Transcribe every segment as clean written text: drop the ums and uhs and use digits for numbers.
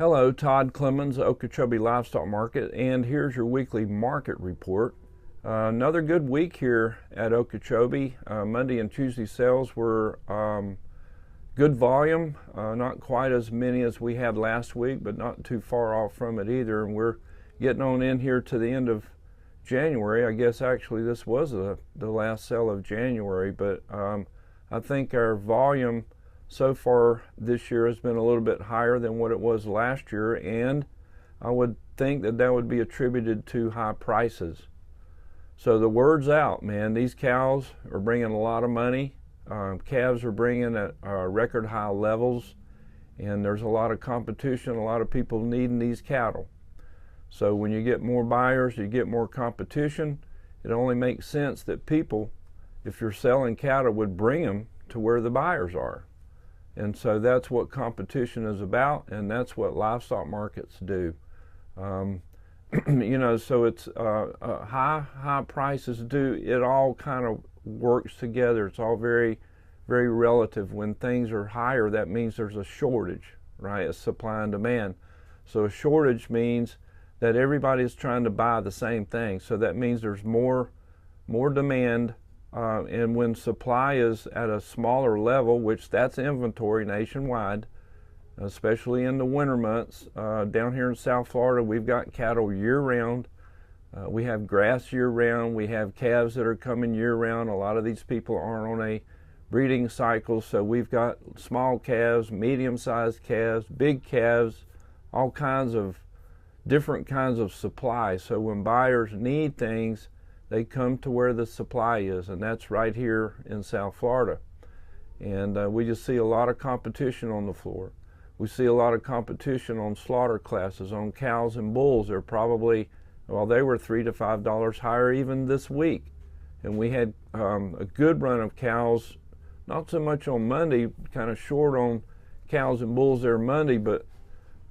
Hello, Todd Clemens, Okeechobee Livestock Market, and here's your weekly market report. Another good week here at Okeechobee. Monday and Tuesday sales were good volume, not quite as many as we had last week, but not too far off from it either. And we're getting on in here to the end of January. I guess actually this was the last sale of January, but I think our volume so far this year has been a little bit higher than what it was last year, and I would think that that would be attributed to high prices. So the word's out, man. These cows are bringing a lot of money. Calves are bringing at record high levels, and there's a lot of competition, a lot of people needing these cattle. So when you get more buyers, you get more competition. It only makes sense that people, if you're selling cattle, would bring them to where the buyers are. And so that's what competition is about, and that's what livestock markets do. So it's high prices do, it all kind of works together. It's all very, very relative. When things are higher, that means there's a shortage, right? It's supply and demand. So a shortage means that everybody's trying to buy the same thing. So that means there's more demand. And when supply is at a smaller level, which that's inventory nationwide, especially in the winter months, down here in South Florida, we've got cattle year-round. We have grass year-round. We have calves that are coming year-round. A lot of these people aren't on a breeding cycle, so we've got small calves, medium-sized calves, big calves, all kinds of different kinds of supply. So when buyers need things, they come to where the supply is, and that's right here in South Florida. And we just see a lot of competition on the floor. We see a lot of competition on slaughter classes, on cows and bulls. They're probably, well, they were $3 to $5 higher even this week. And we had a good run of cows, not so much on Monday, kind of short on cows and bulls there Monday, but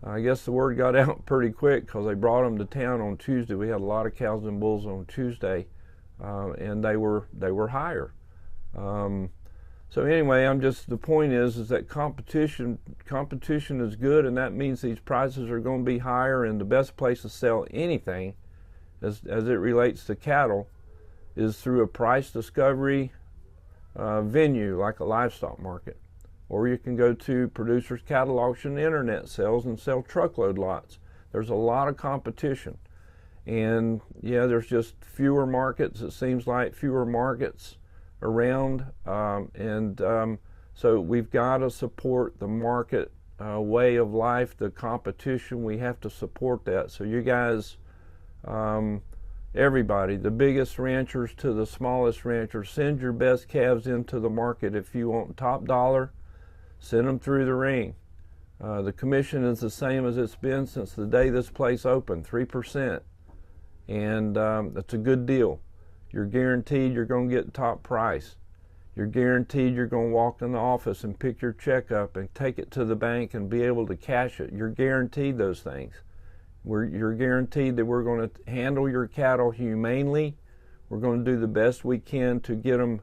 I guess the word got out pretty quick because they brought them to town on Tuesday. We had a lot of cows and bulls on Tuesday, and they were higher. So anyway, the point is that competition is good, and that means these prices are going to be higher. And the best place to sell anything, as it relates to cattle, is through a price discovery venue like a livestock market. Or you can go to Producers Cattle Auction internet sales and sell truckload lots. There's a lot of competition. And yeah, there's just fewer markets, it seems like, fewer markets around. So we've got to support the market way of life, the competition. We have to support that. So you guys, everybody, the biggest ranchers to the smallest ranchers, send your best calves into the market. If you want top dollar, send them through the ring. The commission is the same as it's been since the day this place opened, 3%. And that's a good deal. You're guaranteed you're going to get top price. You're guaranteed you're going to walk in the office and pick your check up and take it to the bank and be able to cash it. You're guaranteed those things. You're guaranteed that we're going to handle your cattle humanely. We're going to do the best we can to get them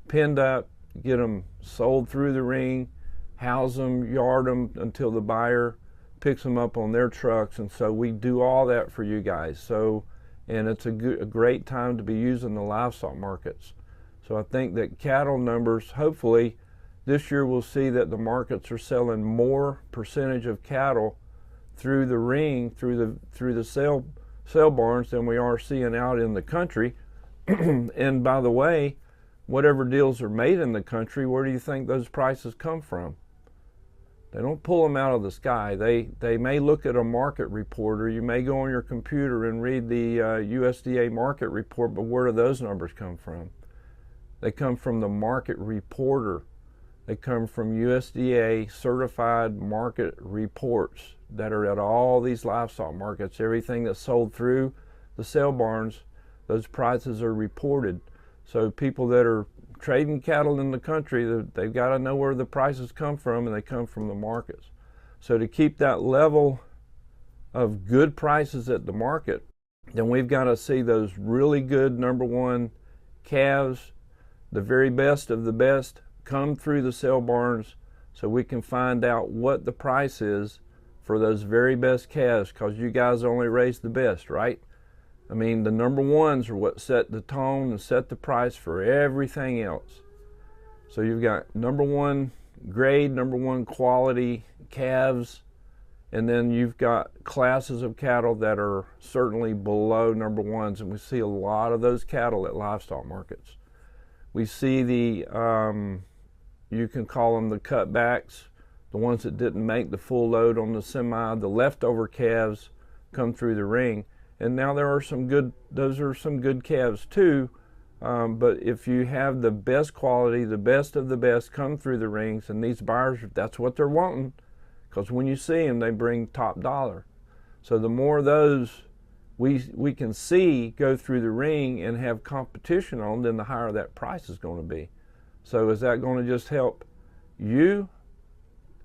pinned up, get them sold through the ring, house them, yard them until the buyer picks them up on their trucks. And so we do all that for you guys. And it's a great time to be using the livestock markets. So I think that cattle numbers, hopefully this year we'll see that the markets are selling more percentage of cattle through the ring, through the sale barns than we are seeing out in the country. And by the way, whatever deals are made in the country, where do you think those prices come from? They don't pull them out of the sky. They may look at a market report, or you may go on your computer and read the USDA market report, but where do those numbers come from? They come from the market reporter. They come from USDA certified market reports that are at all these livestock markets. Everything that's sold through the sale barns, those prices are reported. So people that are trading cattle in the country, they've got to know where the prices come from, and they come from the markets. So to keep that level of good prices at the market, then we've got to see those really good number one calves, the very best of the best, come through the sale barns so we can find out what the price is for those very best calves, because you guys only raise the best, right? I mean, the number ones are what set the tone and set the price for everything else. So you've got number one grade, number one quality calves, and then you've got classes of cattle that are certainly below number ones, and we see a lot of those cattle at livestock markets. We see the, you can call them the cutbacks, the ones that didn't make the full load on the semi, the leftover calves come through the ring. And now there are some good, those are some good calves too. But if you have the best quality, the best of the best come through the rings, and these buyers, that's what they're wanting, because when you see them, they bring top dollar. So the more of those we can see go through the ring and have competition on, then the higher that price is going to be. So is that going to just help you?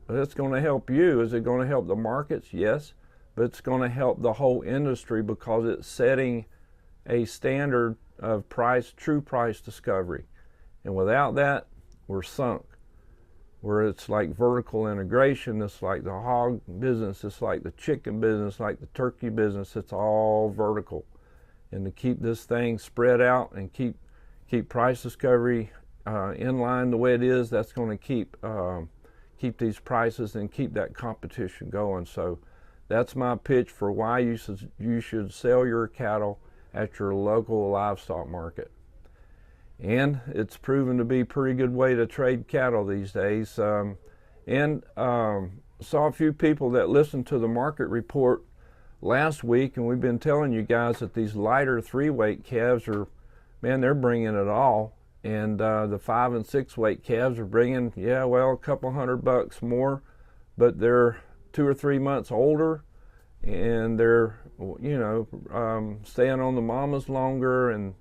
It's going to help you. Is it going to help the markets? Yes, but it's going to help the whole industry, because it's setting a standard of price, true price discovery. And without that, we're sunk. Where it's like vertical integration, it's like the hog business, it's like the chicken business, like the turkey business, it's all vertical. And to keep this thing spread out and keep price discovery in line the way it is, that's going to keep these prices and keep that competition going. So that's my pitch for why you should sell your cattle at your local livestock market. And it's proven to be a pretty good way to trade cattle these days. Saw a few people that listened to the market report last week, and we've been telling you guys that these lighter 3-weight calves are, man, they're bringing it all. And the 5 and 6 weight calves are bringing, yeah, well, a couple $100 more, but they're 2 or 3 months older, and they're, you know, staying on the mamas longer, and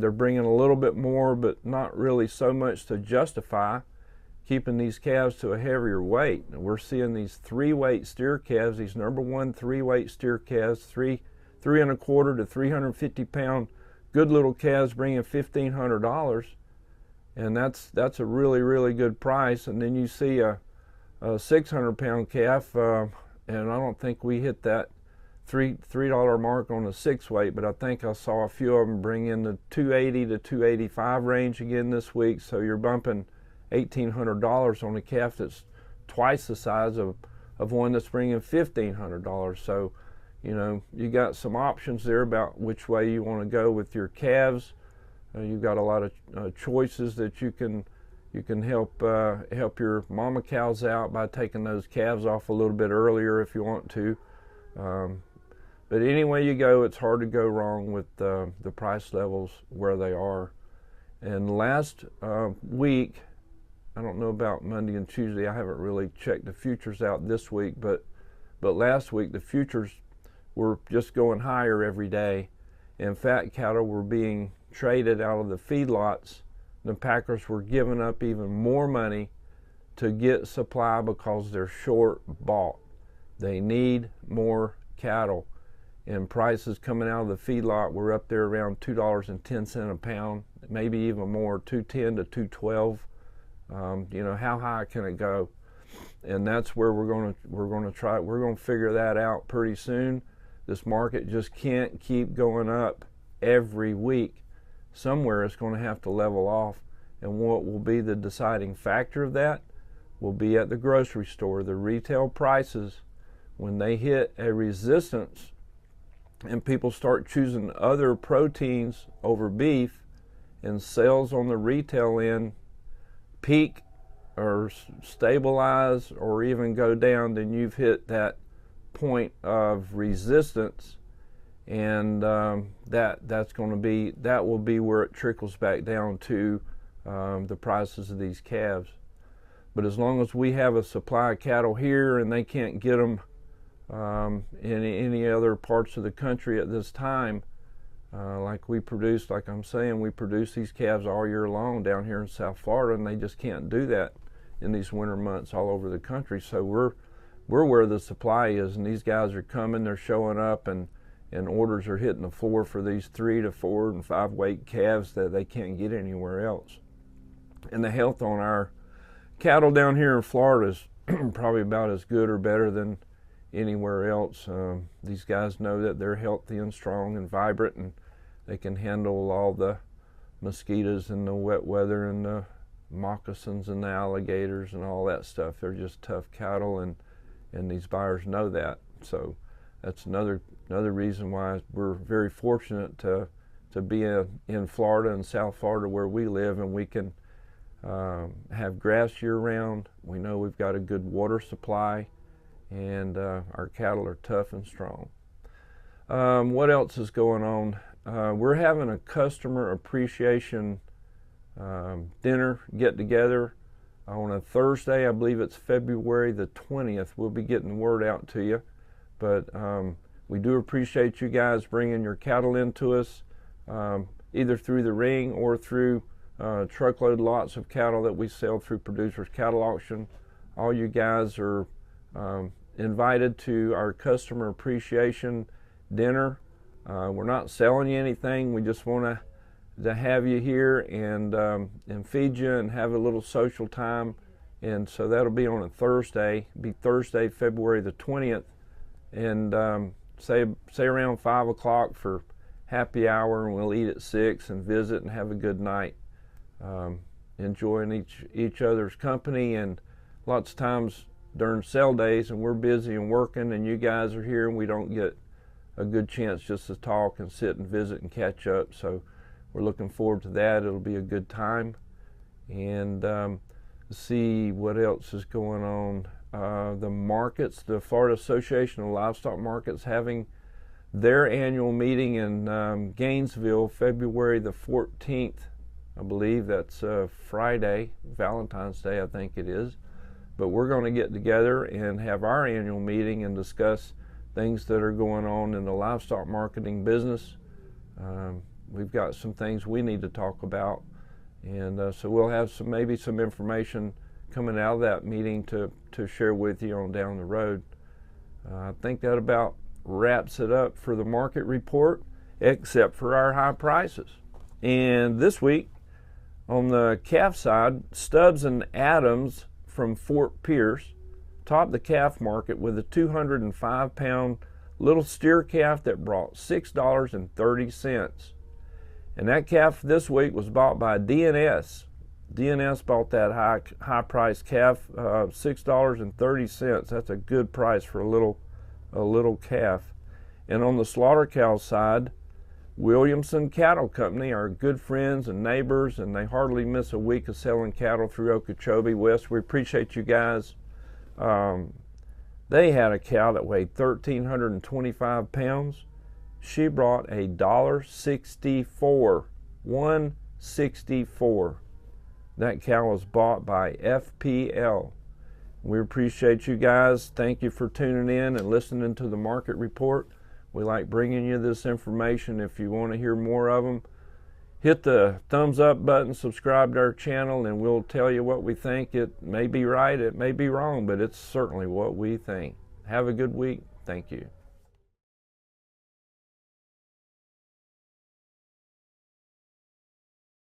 they're bringing a little bit more, but not really so much to justify keeping these calves to a heavier weight. And we're seeing these 3-weight steer calves, these number one 3-weight steer calves, 3 1/4 to 350 pound good little calves, bringing $1,500, and that's a really, really good price. And then you see a 600 pound calf, and I don't think we hit that $3 mark on the 6-weight, but I think I saw a few of them bring in the 280 to 285 range again this week. So you're bumping $1,800 on a calf that's twice the size of one that's bringing $1,500. So, you know, you got some options there about which way you want to go with your calves. You've got a lot of choices that you can help your mama cows out by taking those calves off a little bit earlier if you want to. But anyway you go, it's hard to go wrong with the price levels where they are. And last week, I don't know about Monday and Tuesday, I haven't really checked the futures out this week, but last week the futures were just going higher every day, and fat cattle were being traded out of the feedlots. The packers were giving up even more money to get supply because they're short bought. They need more cattle, and prices coming out of the feedlot were up there around $2.10 a pound, maybe even more, $2.10 to $2.12. You know, how high can it go? And that's where we're going to figure that out pretty soon. This market just can't keep going up every week. Somewhere it's going to have to level off, and what will be the deciding factor of that will be at the grocery store. The retail prices, when they hit a resistance and people start choosing other proteins over beef, and sales on the retail end peak or stabilize or even go down, then you've hit that point of resistance, and that will be where it trickles back down to the prices of these calves. But as long as we have a supply of cattle here and they can't get them in any other parts of the country at this time, like we produce, like I'm saying, we produce these calves all year long down here in South Florida, and they just can't do that in these winter months all over the country. So we're where the supply is, and these guys are coming, they're showing up, and orders are hitting the floor for these 3 to 4 and 5 weight calves that they can't get anywhere else. And the health on our cattle down here in Florida is probably about as good or better than anywhere else. These guys know that they're healthy and strong and vibrant, and they can handle all the mosquitoes and the wet weather and the moccasins and the alligators and all that stuff. They're just tough cattle, and these buyers know that. So that's another reason why we're very fortunate to be in Florida and South Florida where we live, and we can have grass year round. We know we've got a good water supply, and our cattle are tough and strong. What else is going on? We're having a customer appreciation dinner get together on a Thursday. I believe it's February the 20th. We'll be getting the word out to you, but we do appreciate you guys bringing your cattle into us, either through the ring or through truckload lots of cattle that we sell through Producers Cattle Auction. All you guys are invited to our customer appreciation dinner. We're not selling you anything. We just want to have you here and feed you and have a little social time. And so that'll be on a Thursday. It'll be Thursday, February the 20th, and say around 5 o'clock for happy hour, and we'll eat at 6 and visit and have a good night, enjoying each other's company. And lots of times during sale days, and we're busy and working, and you guys are here, and we don't get a good chance just to talk and sit and visit and catch up. So we're looking forward to that. It'll be a good time. And let's see what else is going on. The markets, the Florida Association of Livestock Markets, having their annual meeting in Gainesville, February the 14th. I believe that's Friday, Valentine's Day, I think it is. But we're going to get together and have our annual meeting and discuss things that are going on in the livestock marketing business. We've got some things we need to talk about, and so we'll have maybe some information coming out of that meeting to share with you on down the road. I think that about wraps it up for the market report, except for our high prices. And this week on the calf side, Stubbs and Adams from Fort Pierce topped the calf market with a 205-pound little steer calf that brought $6.30. And that calf this week was bought by DNS. DNS bought that high price calf, $6.30. That's a good price for a little calf. And on the slaughter cow side, Williamson Cattle Company, our good friends and neighbors, and they hardly miss a week of selling cattle through Okeechobee West. We appreciate you guys. They had a cow that weighed 1,325 pounds. She brought $1.64, $1.64. That cow was bought by FPL. We appreciate you guys. Thank you for tuning in and listening to the market report. We like bringing you this information. If you want to hear more of them, hit the thumbs up button, subscribe to our channel, and we'll tell you what we think. It may be right, it may be wrong, but it's certainly what we think. Have a good week. Thank you.